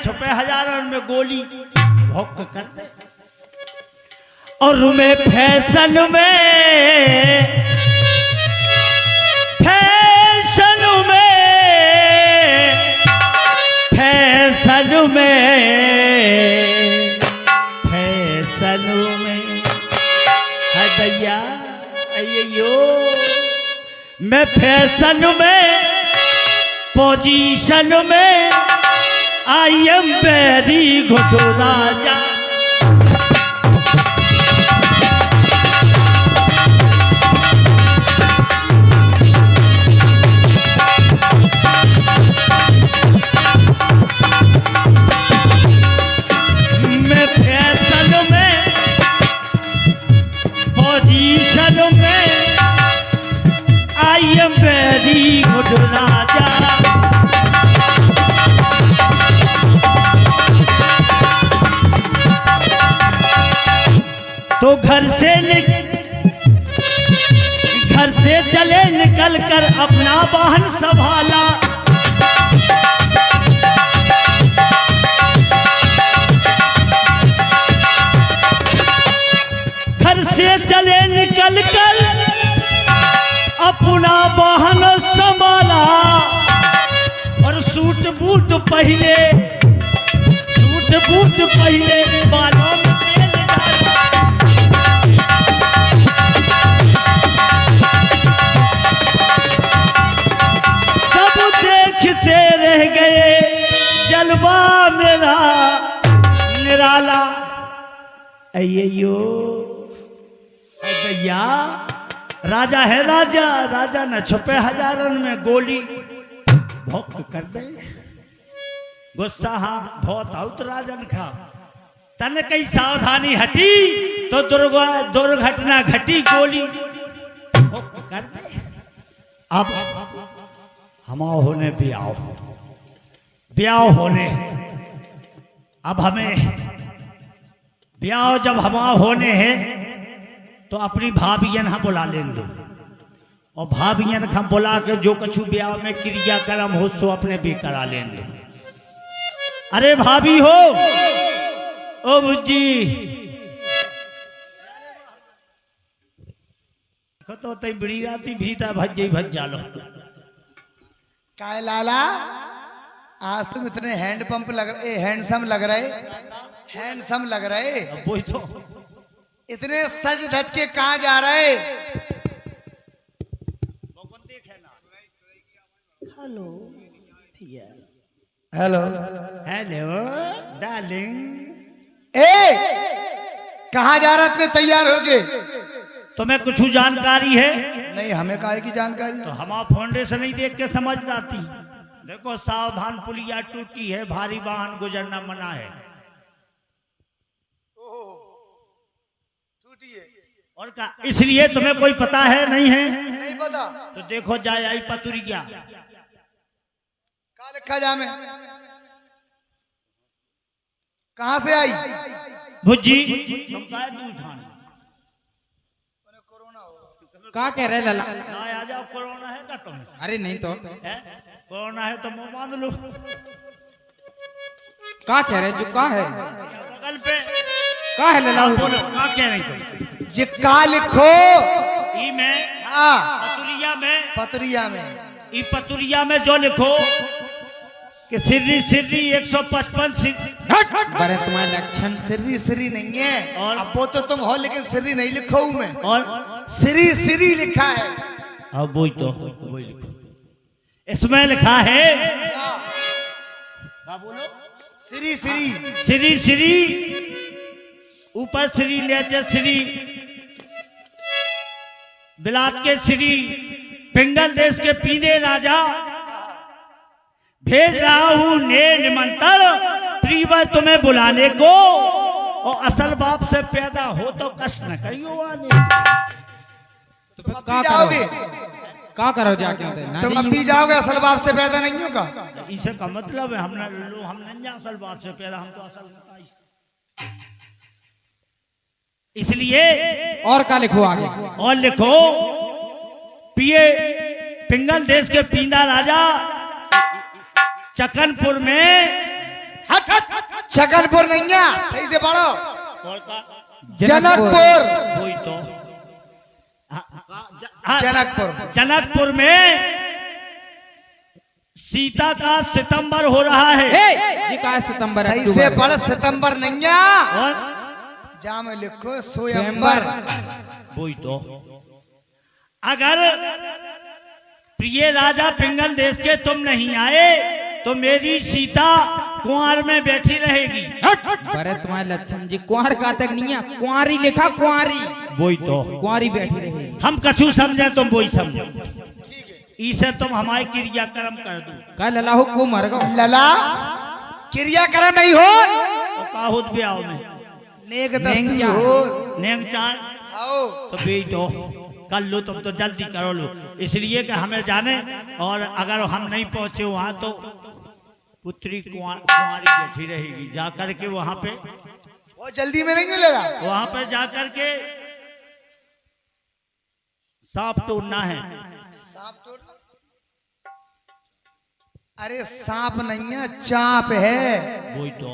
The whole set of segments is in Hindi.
छुपे हजारों में गोली भौंक कर दे। और मैं फैशन में हदैया अयो मैं फैशन में पोजीशन में आई एम वेरी गुड राजा। मैं फैशन में पोजीशन में आई एम वेरी गुड राजा। तो घर से चले निकल कर अपना वाहन संभाला। घर से चले निकल कर अपना वाहन संभाला। और सूट बूट पहले बालों में तेल डाला। सब देखते रह गए जलवा मेरा निराला। अय्यो भैया राजा है राजा न छुपे हजारन में गोली भौंक कर दे। गुस्सा बहुत आउत राजन खा तन कई सावधानी हटी तो दुर्घटना घटी गोली भौंक कर दे। अब हम होने ब्याह होने अब हमें ब्याह जब हमा होने हैं तो अपनी भाभियन हम बुला लें दो। और भाभियन हम बुला के जो कछु ब्याह में क्रियाक्रम हो सो अपने भी करा लें दो। अरे भाभी हो ओ बुज्जी तो तई बड़ी राती भीता भज जालो। काय लाला आज तुम इतने हैंडसम लग रहे वही तो इतने सज धज के कहाँ जा रहे। Hello hello hello darling. कहाँ जा रहा इतने तैयार हो गए। तुम्हें कुछ जानकारी है? नहीं हमें काहे की जानकारी। तो हमारा फाउंडेशन ही देख के समझ जाती। देखो सावधान पुलिया टूटी है भारी वाहन गुजरना मना है। और का इसलिए तुम्हें कोई पता है नहीं है? नहीं पता। तो देखो जाए आई पतुरिया कहाँ लिखा जा में कहाँ से आई भुज्जी तुम का दूध ठान क्या कह रहे लला? आ जाओ कोरोना है क्या तुम? अरे नहीं तो कोरोना है तो मुंह बांध लो। क्या कह रहे जो का है बगल पे का है लला? बोलो क्या कह रही तुम? जिक्का लिखो ई में पतुरिया में ई पतुरिया में जो लिखो कि सिर्री 155 बड़े तुम्हारे लक्षण सिरी नहीं है। और अब वो तो तुम हो लेकिन सिरी नहीं लिखो हूं मैं। और सिरी लिखा है। अब वही लिखो इसमें लिखा है क्या बोलो? सिरी ऊपर श्री नीचे श्री बिलात के श्री पिंगल देश के पीने राजा भेज रहा हूं ने निमंत्रण प्रिय तुम्हें बुलाने को। और असल बाप से पैदा हो तो कष्ट न करियो आने। तो फिर क्या करोगे? क्या करो जाके तुम अब भी जाओगे असल बाप से पैदा नहीं होगा। इसे का मतलब है हम नहीं असल बाप से पैदा हम तो असल इसलिए। और क्या लिखो आगे? और लिखो पिए पिंगल देश के पीना राजा चकनपुर में छगनपुर नैया, सही से पढ़ो। और का जनकपुर। वही तो जनकपुर। जनकपुर में सीता का सितंबर हो रहा है। जी का सितंबर सही से अक्टूबर पढ़, सितंबर नैया, और जा में लिखो स्वयंवर। वही तो अगर प्रिय राजा पिंगल देश के तुम नहीं आए तो मेरी सीता कुंवर में बैठी रहेगी। अरे तुम्हारे लक्षण जी कुंवर का तक नहीं है, कुंवारी लिखा, कुंवारी, वही तो कुंवारी बैठी रहे। हम कछु समझे तुम वही समझो। इसे तुम हमारे क्रियाक्रम कर दो। कल अल्लाह को मर गो लला क्रियाक्रम नहीं हो, और का होत ब्याह में नेक नेक दस्तूर चाह। हो। नेंग चार आओ तो बे तो कर लो, तुम तो जल्दी करो लो, इसलिए कि हमें जाने। और अगर हम नहीं पहुंचे वहां तो पुत्री कुंवारी बैठी रहेगी। जा करके वहां पे, वो जल्दी में नहीं मिलेगा। वहां पे जा करके सांप तोड़ना है। सांप तोड़, अरे सांप नहीं है, चाप है। वही तो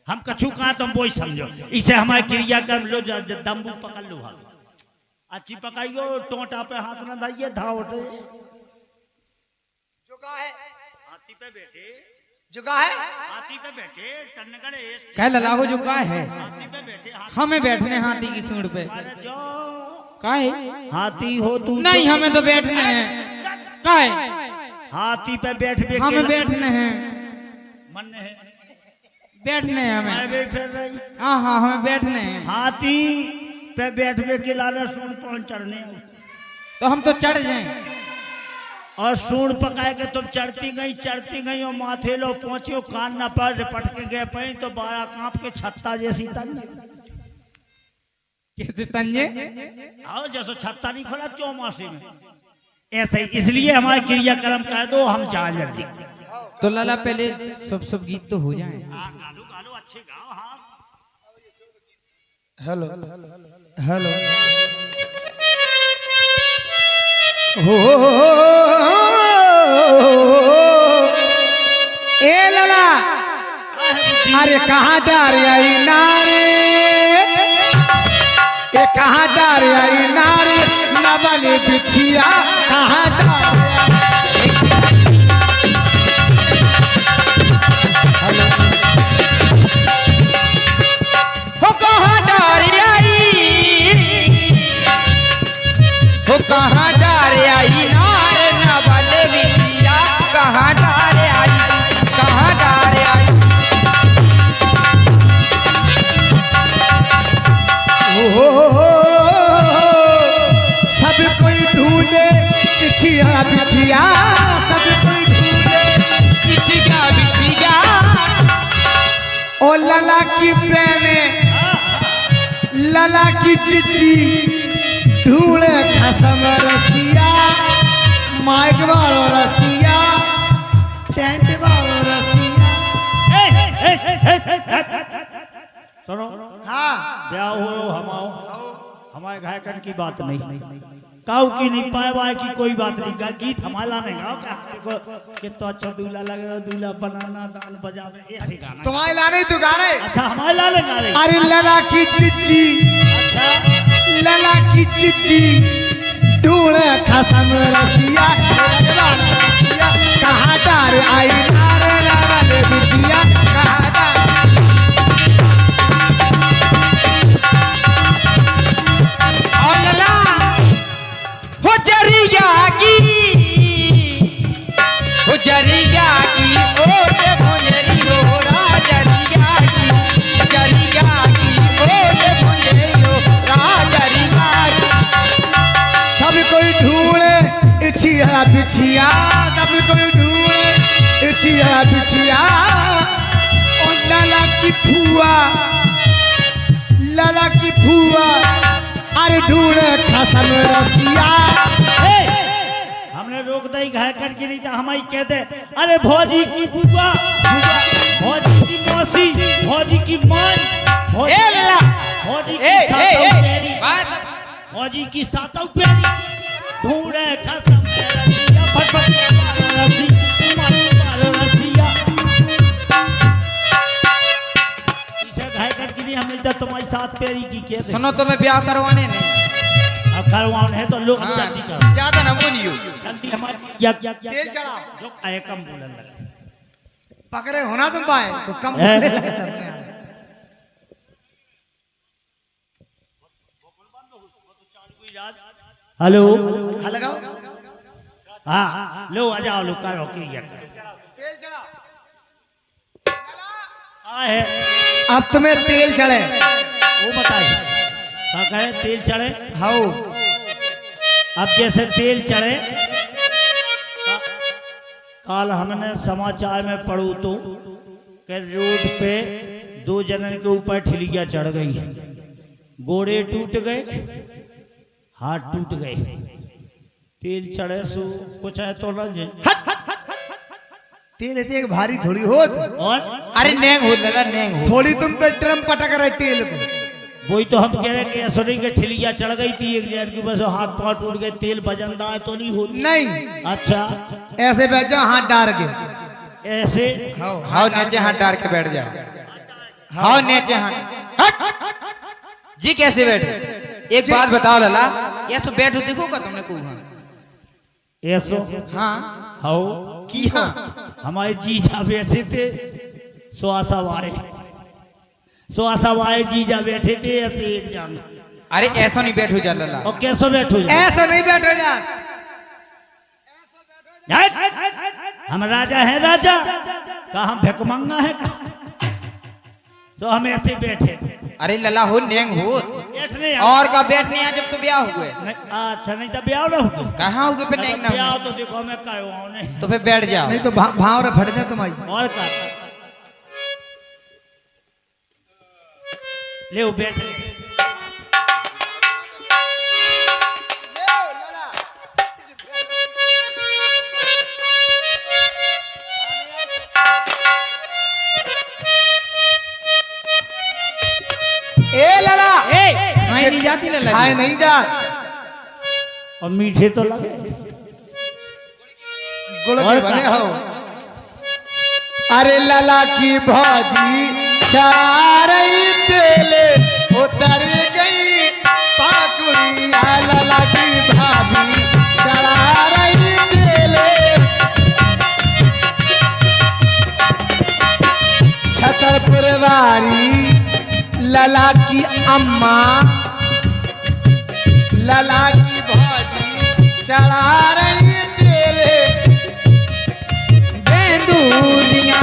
हम कछु कहा तुम वही समझो। इसे हमारे क्रियाक्रम लो, दम्बू पकड़ लो, भाग अच्छी पकाइयो, टोटा पे हाथ न दाइए, धावटे जुगा है, हाथी पे बैठे, जुगा है। हाथी पे बैठे टनगड़े, कल अल्लाह जो का है, हाथी पे बैठे, हमें बैठने हाथी की सूंड पे। अरे जो का है? हाथी हो तू नहीं, हमें तो बैठने हैं। का है? हाथी पे बैठ के हमें बैठने हैं, मन है, बैठने हैं मैं हमें। भी फिर रही हाँ हाँ, हमें बैठने हैं। हाथी पे बैठने के लाले सूंड पर चढ़ने, तो हम तो चढ़ जाएं। और सूंड पकाए के तुम चढ़ती गई और माथे लो पहुंचे, कान न पर रिपट के गए पई तो 12 कांप के छत्ता जैसी तन कैसे तंजे? आओ जैसे छत्ता नहीं खोला चौमासी में, ऐसे ही। इसलिए हमारे क्रियाक्रम कर दो, हम जा जल्दी। तो लाला पहले सब गीत तो हो जाए। गालो गालो अच्छे गाओ। हाँ हेलो हेलो हो ए लला, अरे कहाँ डार आई नारे, ये कहाँ डार आई नारे, नवली बिछिया कहाँ डार हो कहाँ डार आई, हो कहाँ डार आई नारे नवले बिछिया, कहाँ डार आई, कहाँ डार आई। सब कोई ढूंढे बिछिया बिछिया, सब कोई ढूंढे बिछिया बिछिया, ओ लला की बहने, लला की चिच्ची ढूंढे खसम रसिया, माइक वालो रसिया, टेंट वालो रसिया। सुनो, हाँ ब्याह हो हमाओ, हमारे गायकन की बात नहीं, काऊ की नहीं पाए की कोई बात नहीं। गीत हमारा नहीं गाओ क्या, कितना अच्छा दूल्हा लग रहा, दूल्हा बनाना दान बजावे, ऐसे गाना। तुम्हारे लाने तू गा रहे। अच्छा हमारे लाले गा रहे। अरे लला की चिच्ची, अच्छा लला की चिच्ची ढूंढे खसम रसिया, कहाँ डार आई नारे नवले बिछिया, कहाँ डार। और लला हो जरिया की, हो जरिया की, ओट भुंजरी हो राजरिया की, जरिया की, ओट भुंजरी हो राजरिया की। सब कोई ढूंढे इछिया बिछिया, सब कोई ढूंढे इछिया बिछिया, और लला की फुआ, लला की फुआ, अरे ढूंढे खसम रसिया। हमने रोक दई घर करके नहीं था, हम ही कहते अरे भौजी की बुआ, भौजी की मौसी, भौजी की मां, भौजी भौजी की सातों प्यारी, भौजी की सातों प्यारी ढूंढे खसम रसिया, फटफट मारो रसिया, मारो रसिया। हमें तो तुम्हारी साथ पैरी की के सुनो तुम्हें ब्याह करवाने नहीं अब करवाओ है तो लोग हाँ, जल्दी करो ज्यादा ना बोलियो जल्दी हमारी या तेल चढ़ाओ जो खाए कम बोलने लगे पकड़े होना तुम पाए तो कम है। बोलने लगे तब में। हेलो हाँ लगाओ हाँ लो आ जाओ लो करो की ये तेल चढ़ाओ हाँ है अब तुम्हें तेल चढ़े वो बताइए क्या कहे तेल चढ़े हाउ अब जैसे तेल चढ़े कल हमने समाचार में पढ़ू तो कि रोड पे 2 जनन के ऊपर ठिलिया चढ़ गई गोड़े टूट गए हाथ टूट गए तेल चढ़े सो कुछ है तो न जे तेल है एक भारी थोड़ी होत और अरे नेंग हो लला नेंग हो थोड़ी तुम पे ड्रम पटक रहे तेल को वही तो हम कह रहे कि ऐसा नहीं कि ठिलिया चढ़ गई थी एक जन की बस हाथ पांव टूट गए तेल बजंदा है तो नहीं होती नहीं अच्छा ऐसे बैठ जाओ हाथ डाल के ऐसे हाउ नीचे हाथ डाल के बैठ जाओ हाउ नीचे हाथ हट जी कैसे बैठे एक बात बताओ लला ये तो बैठो देखो का तुमने को ऐसो हाँ हाउ की हाँ हमारे जीजा बैठे थे सुहासा वाले जीजा बैठे थे ऐसे एक जान अरे ऐसा नहीं बैठो जा लला और कैसे बैठो ऐसा नहीं बैठो जा हम राजा है राजा कहा भिकमंगा है तो हम ऐसे बैठे अरे लला हो नेंग हो बैठने और का बैठने यहाँ जब तो ब्याह हुए अच्छा नहीं तो ब्याह ना हुए कहाँ हुए पे नेंग ना ब्याह हुए? तो देखो मैं करवाऊं नहीं तो फिर बैठ जाओ नहीं तो भाव रे फट जाए तुम्हारी और का ले वो बैठ ले। ए लला खाए नहीं जाती लला खाए नहीं जा और मीठे तो लगे गुड़ और के का? बने हो अरे लला की भाजी चढ़ा रही तेले उतर गई पाकुड़िया लला की भाभी चढ़ा रही तेले छतरपुर वाली लला की अम्मा लला की भाजी चढ़ा रही तेले बेंदूलियां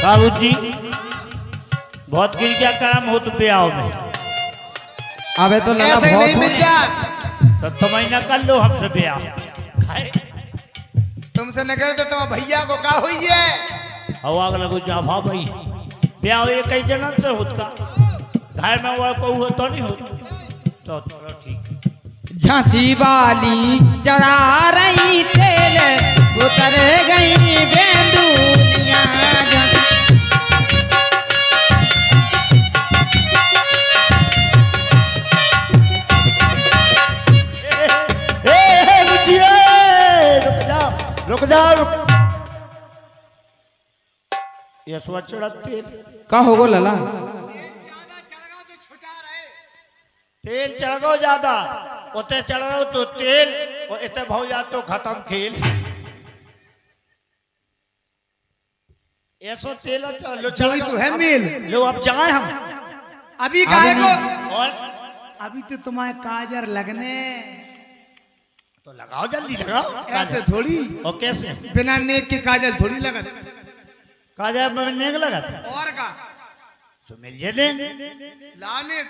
बाबू जी बहुत गिर क्या काम हो तो ब्याह में अबे तो लला ऐसे नहीं बहुत मिल जा तो महीना कर लो हमसे ब्याह खाए तुमसे न करे तो तुम भैया को का हुई है हवा लगो जाफा भाई ब्याह ये कई जनन से होत का घर में वो को हो तो नहीं हो तो चलो ठीक झांसी वाली चढ़ा रही तेल उतर गई बेंदूलियां बुझिए रुक जा ये स्वच्छ तेल का होगो लला तेल चढ़ गो ज्यादा उते चढ़ रहो तो तेल और इतने भाव जा तो खत्म खेल ऐसो तेल लो चोरी तो है मिल लो अब जाए हम अभी काहे को और अभी तो तुम्हारे काजर लगने तो लगाओ जल्दी लगाओ ऐसे थोड़ी और कैसे बिना नेक के काजल थोड़ी लगत काजा में नेक लगा था और का तो मिल जे दे लाने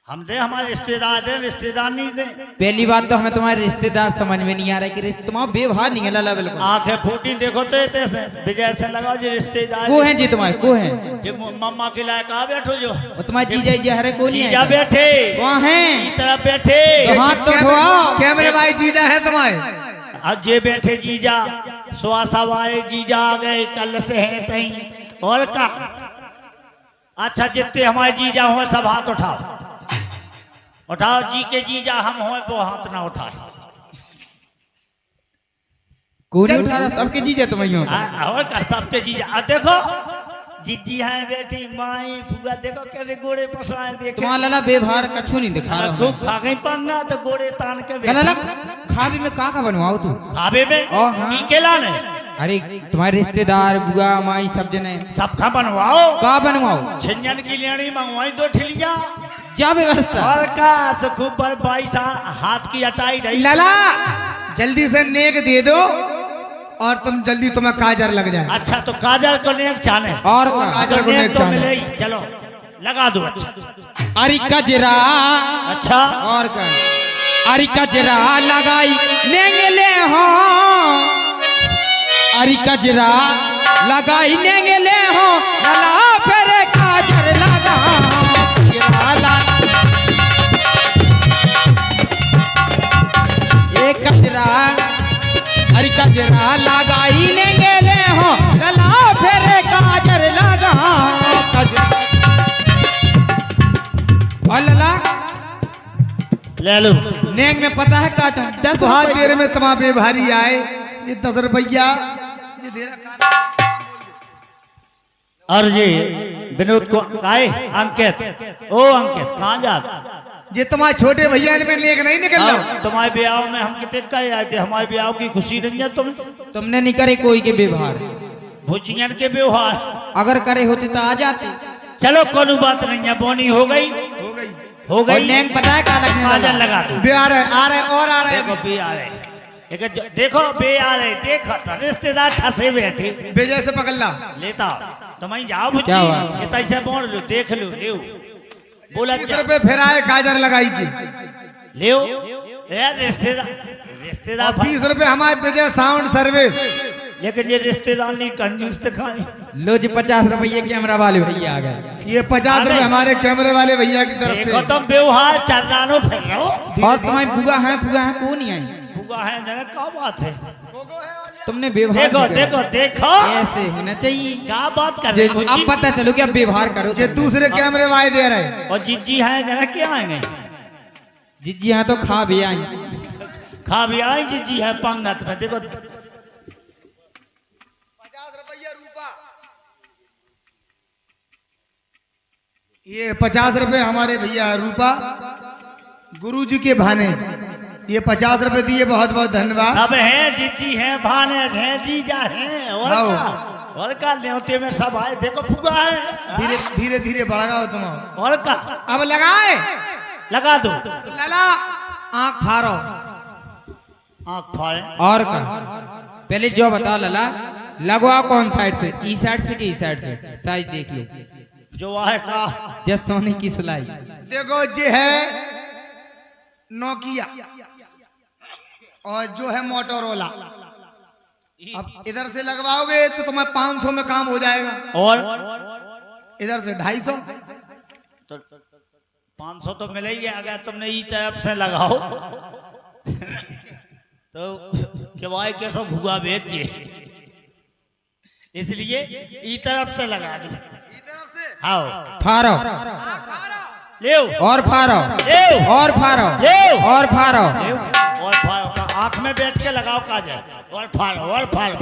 हम दे हमारे रिश्तेदार दे रिश्तेदार नहीं दे पहली बात तो हमें तुम्हारे रिश्तेदार समझ में नहीं आ रहा कि तुम्हारा व्यवहार नहीं है लला बिल्कुल आंखें फूटी देखो तो इतने से विजय से लगाओ जी रिश्तेदार को हैं जी तुम्हारे को हैं जी मम्मा के लायक आ बैठो जो और तुम्हारे जीजा जी हरे को नहीं जीजा है बैठे कहाँ हैं इस तरफ बैठे तो हाथ तो उठाओ कैमरे भाई जीजा है तुम्हारे अब जे बैठे जीजा सुहासा वाले जीजा आ गए कल से है तई और का अच्छा जितने हमारे जीजा हो सब हाथ उठाओ उठाओ जी के जीजा हम हो वो हाथ ना उठाए को नहीं उठा रहा सबके जीजा तुम्हारी हो और का सबके जीजा देखो जीजी है बेटी माई फुआ देखो कैसे गोड़े पसाए देखे तुम्हारा लला व्यवहार कछु नहीं दिखा रहा खूब खा गई पंगा तो गोड़े तान के है। लला खाबी में का बनवाओ तू खाबे में ओ, हाँ। की केला ने अरे तुम्हारे रिश्तेदार बुआ माई सब जने सब खा बनवाओ का बनवाओ छिंजन की लेनी मंगवाई 2 ठिलिया क्या व्यवस्था और का से खूब बड़ 22 हाथ की अटाई ढाई लला जल्दी से नेक दे दो और तुम जल्दी तुम्हें काजर लग जाए। अच्छा तो काजल को नेक चाने और का काजल को नेक नेक तो चाने। मिले ही चलो लगा दो अच्छा अरे कजरा अच्छा और का अरे कजरा लगाई नेंगले हो अरे कजरा लगाई नेंगले हो लला फिर काजर लगा कजरा एक कजरा अरे कजरा लगाई नेंगले हो लला फिर काजर लगा कजरा और लला ले लो नेंग में पता है का 10 तो हाथ रुपए देर में तुम्हारे भारी आए ये 10 रुपया ये दे रखा। और जी विनोद को आए अंकित ओ अंकित कहाँ जात ये तुम्हारे छोटे भैया में लेके नहीं निकल रहा। तुम्हारे ब्याह में हम कितने करे आए थे हमारे ब्याह की खुशी नहीं है तुम तुमने नहीं करे कोई के व्यवहार भुचियन के व्यवहार अगर करे होते तो आ जाते चलो कोनो बात नहीं है बोनी हो गई हो गई हो और गई नेंग पता है का लगने काजल वाला लगा दो बे आ रहे आ रहे और आ रहे देखो बे आ रहे देखो बे आ रहे देखो तो रिश्तेदार ठसे बैठे बेजे से पकड़ ला। लेता तुम ही जाओ भुच्ची क्या हुआ? ये तो ऐसे बोल लो देख लो ले बोला 30 रुपए फिर आए काजर लगाई की ले यार रिश्तेदार 20 रुपए हमारे बेजे साउंड सर्विस। लेकिन ये रिश्तेदार नहीं कंजूस दिखाए लो जी 50 रुपये कैमरा वाले भैया आ गए ये 50 रुपए हमारे कैमरे वाले भैया की तरफ देखो से। तुम व्यवहार चल रहा फिर रहो और तुम्हारी बुआ है कौन नहीं आई हुआ है जरा क्या बात है तुमने व्यवहार देखो नहीं करा। देखो देखो ऐसे होना चाहिए क्या बात कर रहे हो अब जी? पता चलो कि अब व्यवहार करो ये दूसरे कैमरे वाले दे रहे। और जीजी है जरा क्या आएंगे जीजी यहाँ तो खा भी आई खा भी आई जीजी है पंगत में देखो 50 रुपया रूपा ये 50 रुपए हमारे भैया रूपा गुरुजी के भाने ये 50 रुपए दिए बहुत बहुत धन्यवाद। सब है जीजी है भानेज है जीजा है और का न्योते में सब आए देखो फुगा है धीरे धीरे धीरे बढ़ाओ तुम। और का अब लगाए लगा दो लला आंख फाड़ो। आँख फाड़े और का पहले जो बताओ लला लगवा कौन साइड से ई साइड से कि ई साइड से साइज देख लो जो है का जस सोने की सिलाई देखो ये है नोकिया और जो है मोटोरोला। अब इधर से लगवाओगे तो तुम्हें 500 में काम हो जाएगा और इधर से 250। तो 500 तो मिलेगी अगर तुमने ई तरफ से लगाओ तो केवाई के सो भुआ भेजिए इसलिए ई तरफ से लगा दी हाँ फारो ले और फारो ले और फारो ले और फारो और फाड़ो का आंख में बैठ के लगाओ काजल और फाड़ो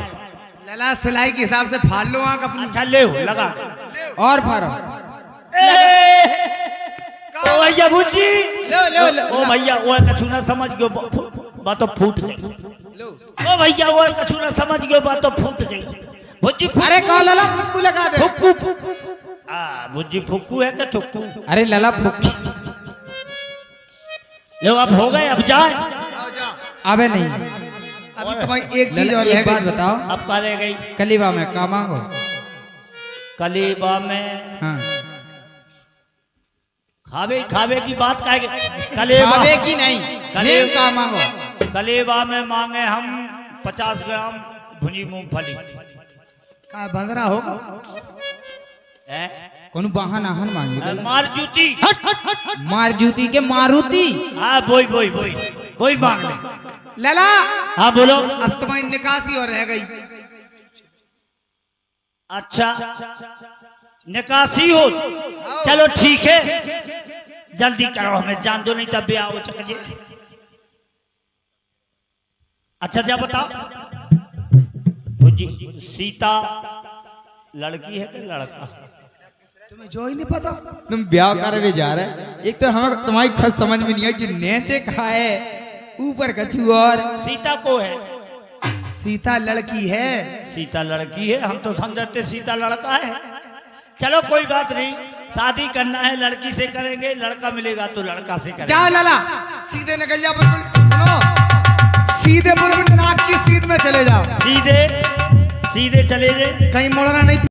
लला सिलाई के हिसाब से फाड़ लो आंख अपनी। अच्छा ले लगा और फारो ओ भैया भुजी लो लो लो ओ भैया वो कछु ना समझ गयो बात तो फूट गई ओ भैया वो कछु ना समझ गयो बात तो फूट गई भुजी अरे कहो लला फुक्कू लगा दे फुक्कू भुजी फुक्कू है कि थुक्कू अरे लला फुक्की लो अब हो गए अब जाए आओ जा। अबे नहीं अभी तुम्हारी एक चीज लला और रह एक बात गई। बताओ अब करे गई कलीबा में का मांगो कलीबा में हाँ खावे की बात का कलेबा खावे की नहीं नेम का मांगो कलेबा में मांगे हम 50 ग्राम भुनी मूंगफली का बंदरा होगा कौन बहाना हन मांगे मार जूती मार जूती के मारुति हाँ बोई मांग ले लला हाँ बोलो अब तुम्हारी निकासी और रह गई। अच्छा निकासी हो चलो ठीक है जल्दी करो हमें जान दो नहीं तब ब्याह हो चके अच्छा जा बताओ भुजी सीता लड़की है कि लड़का? तुम्हें जो ही नहीं पता। तुम ब्याह कर भी जा रहे, एक तो हमें तुम्हारी खत समझ में नहीं आई कि नीचे कहा है ऊपर कछु और। सीता को है, सीता लड़की है। सीता लड़की है, हम तो समझते सीता लड़का है। चलो कोई बात नहीं, शादी करना है लड़की से करेंगे, लड़का मिलेगा तो लड़का से करेंगे। जा लाला, सीधे निकल जा, बिल्कुल सुनो, सीधे बिल्कुल नाक की सीध में चले जाओ। सीधे सीधे चले जाए, कहीं मुड़ना नहीं।